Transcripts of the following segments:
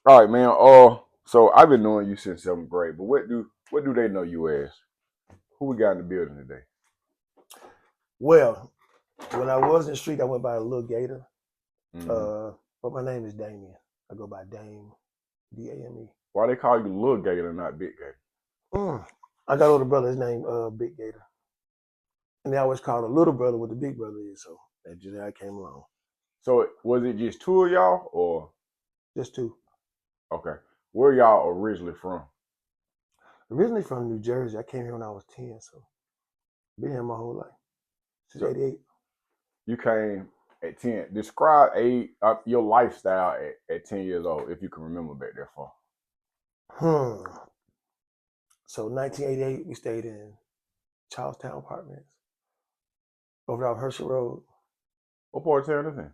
All right, man. So I've been knowing you since seventh grade, but what do they know you as? Who we got in the building today? Well, when I was in the street, I went by Lil Gator. Mm-hmm. Uh, but my name is Damien. I go by Dame, Dame. Why they call you Lil Gator and not Big Gator? I got an older brother. His name Big Gator, and they always call the little brother what the big brother is. So that's just how I came along. So was it just two of y'all, or Just two. okay? Where y'all originally from? Originally from New Jersey. I came here when I was 10, so been here my whole life since So '88. you came at 10. Describe your lifestyle at 10 years old, if you can remember back there far. Hmm. So 1988, we stayed in Charlestown Apartments over off Herschel Road. What part of town is in?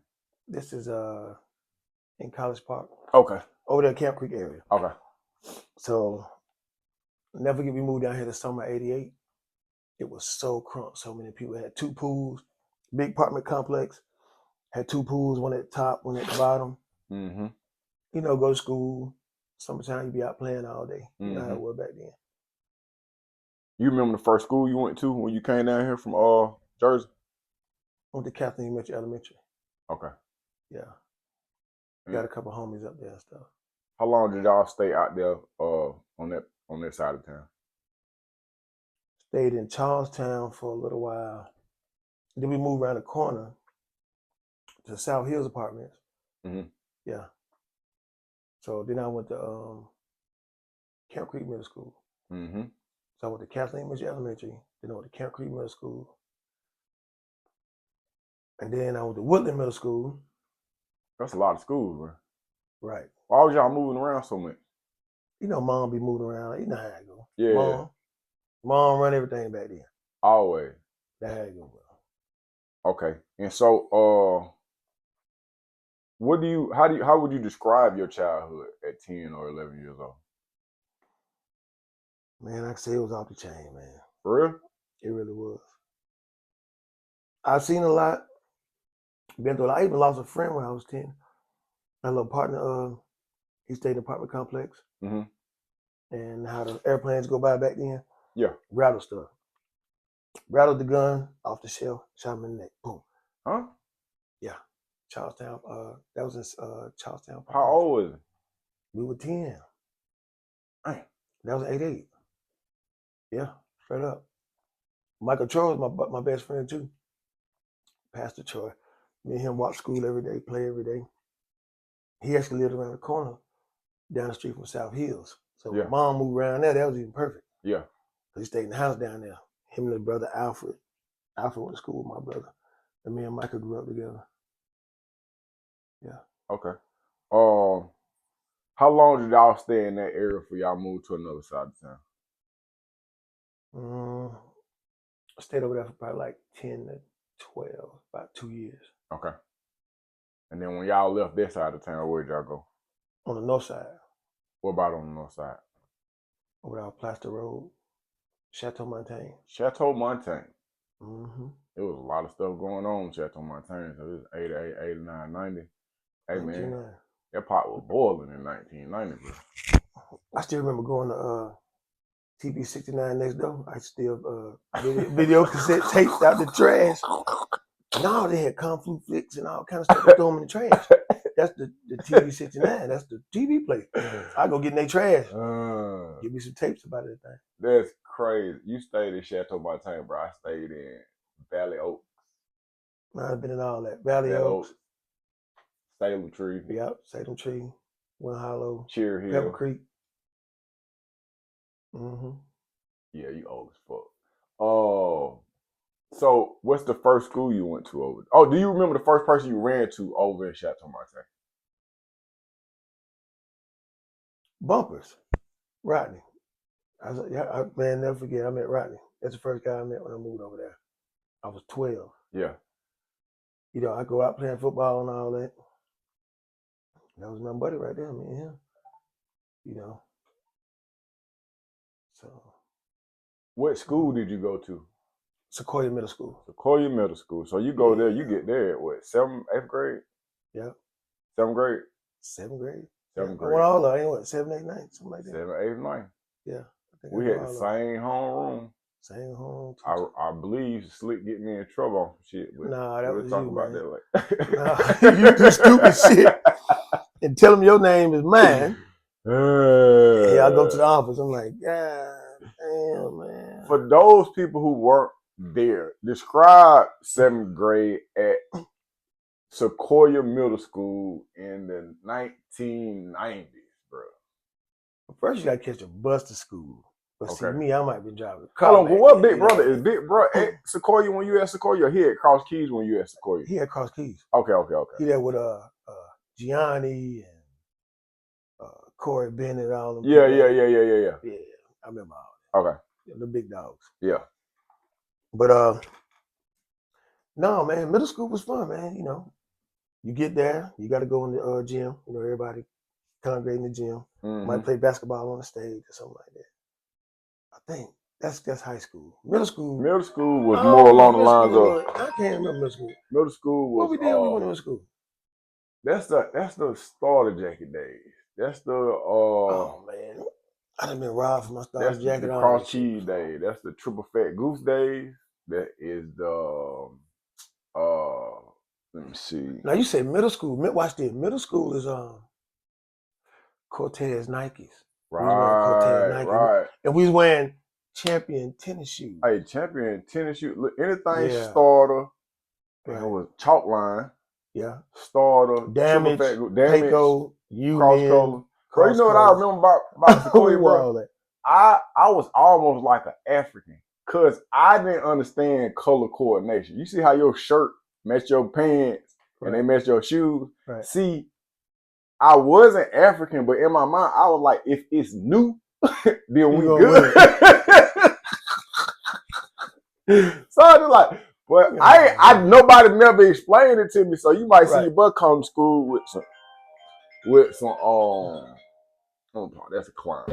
This is in College Park, Okay. over there, Camp Creek area. Okay. So never forget, we moved down here the summer of '88. It was so crunk. So many people had two pools, big apartment complex, had two pools, one at the top, one at the bottom. Mm-hmm. Go to school. Summertime, you be out playing all day. You know how Mm-hmm. it was back then. You remember the first school you went to when you came down here from Jersey? I went to Kathleen Mitchell Elementary. Okay. Yeah. And Got a couple homies up there and stuff. how long did y'all stay out there on that side of town? Stayed in Charlestown for a little while. Then we moved around the corner to South Hills Apartments. Mm-hmm. Yeah. So then I went to Camp Creek Middle School. Mm-hmm. So I went to Kathleen Mitchell Elementary. Then I went to Camp Creek Middle School. And then I went to Woodland Middle School. That's a lot of schools, bro. Right. Why was y'all moving around so much? Mom be moving around. You know how it go. Yeah, Mom run everything back then. always. That's how it go, bro. Okay. And so, how would you describe your childhood at 10 or 11 years old? Man, I can say it was off the chain, man. For real? It really was. I've seen a lot, been through a lot. I even lost a friend when I was 10. My little partner, he stayed in an apartment complex. Mm-hmm. And how the airplanes go by back then. Yeah. Rattle stuff. Rattled the gun off the shelf, shot him in the neck. Boom. Huh? Yeah. Charlestown. That was in Charlestown. How old was it? We were 10. Dang. That was '88. Yeah, straight up. Michael Troy was my best friend too. Pastor Troy. Me and him walk school every day, play every day. He actually lived around the corner down the street from South Hills. So Yeah. when Mom moved around there, that was even perfect. Yeah. He stayed in the house down there. Him and his brother Alfred. Alfred went to school with my brother. And me and Michael grew up together. Yeah. Okay. How long did y'all stay in that area before y'all moved to another side of town? I stayed over there for probably like 10 to 12, about 2 years. Okay. And then when y'all left that side of town, where'd y'all go? On the north side. What about on the north side? Over there, Plaster Road, Chateau Montaigne. Chateau Montaigne. Mm-hmm. There was a lot of stuff going on in Chateau Montaigne. So it was 88, 89, 90. Hey, man, that pot was boiling in 1990, bro. I still remember going to TV 69 next door. I still video cassette tapes out the trash. No, they had Kung flicks and all kind of stuff. They throw them in the trash. That's the TV 69. That's the TV place. I go get in their trash. Give me some tapes about everything. That's crazy. You stayed in Chateau Montaigne, bro. I stayed in Valley Oaks. I've been in all that. Valley Oaks. Salem Tree. Yep, Salem Tree. Wind Hollow. Cheer Hill. Pepper Creek. Mm-hmm. Yeah, you old as fuck. Oh. So, what's the first school you went to over? Oh, do you remember the first person you ran to over in Chateau Montaigne? Bumpers. Rodney. Man, never forget. I met Rodney. That's the first guy I met when I moved over there. I was 12. Yeah. I go out playing football and all that. That was my buddy right there, me and him. So. What school did you go to? Sequoia Middle School. Sequoia Middle School. So you go there, you get there at what, 7th, 8th grade? Yeah. 7th grade? 7th grade. 7th I grade. went all of it. I went 7, 8, 9, something like that. 7, 8, 9. Yeah. I think We I had went the all of it. same homeroom. Same home. I believe Slick get me in trouble on some shit. But Nah, that we'll was talk you, about man. that later. Nah, you do stupid shit and tell them your name is mine. Yeah, I go to the office. I'm like, God damn, man. For those people who weren't there, describe 7th grade at Sequoia Middle School in the 1990s, bro. First, you gotta catch a bus to school. But see, Okay. me, I might be driving a car. Hold on, but back what then, Big you know? Brother? Is Big Bro at Sequoia when you at Sequoia? He at Cross Keys when you at Sequoia? He had Cross Keys. Okay. He there with Gianni and Corey Bennett, all them. Yeah. Yeah, I remember all that. Okay. Yeah, the big dogs. Yeah. But no, man, middle school was fun, man. You know, you get there, you got to go in the gym. You know, everybody congregate in the gym. Mm-hmm. Might play basketball on the stage or something like that. I think that's high school. Middle school was more along the lines of. I can't remember middle school. Middle school was. What we did when we went to middle school? That's the starter jacket days. That's the. Oh man, I done been robbed for my starter That's jacket. the Cross Keys day. That's the Triple Fat Goose days. That is the. Let me see. Now you say middle school. Watch this. Middle school is Cortez Nikes. Right. And we was wearing Champion tennis shoes. Hey, Champion tennis shoes. Look, anything starter. Right. It was chalk line. Yeah. Starter. Damage. Payco. Cross color. Bro, you know what I remember about Sequoia, bro? I was almost like an African because I didn't understand color coordination. You see how your shirt match your pants and they match your shoes? Right. See, I wasn't African, but in my mind, I was like, if it's new, then we good. So I was like, but nobody never explained it to me. So you might see your butt come to school with some oh, that's a clown.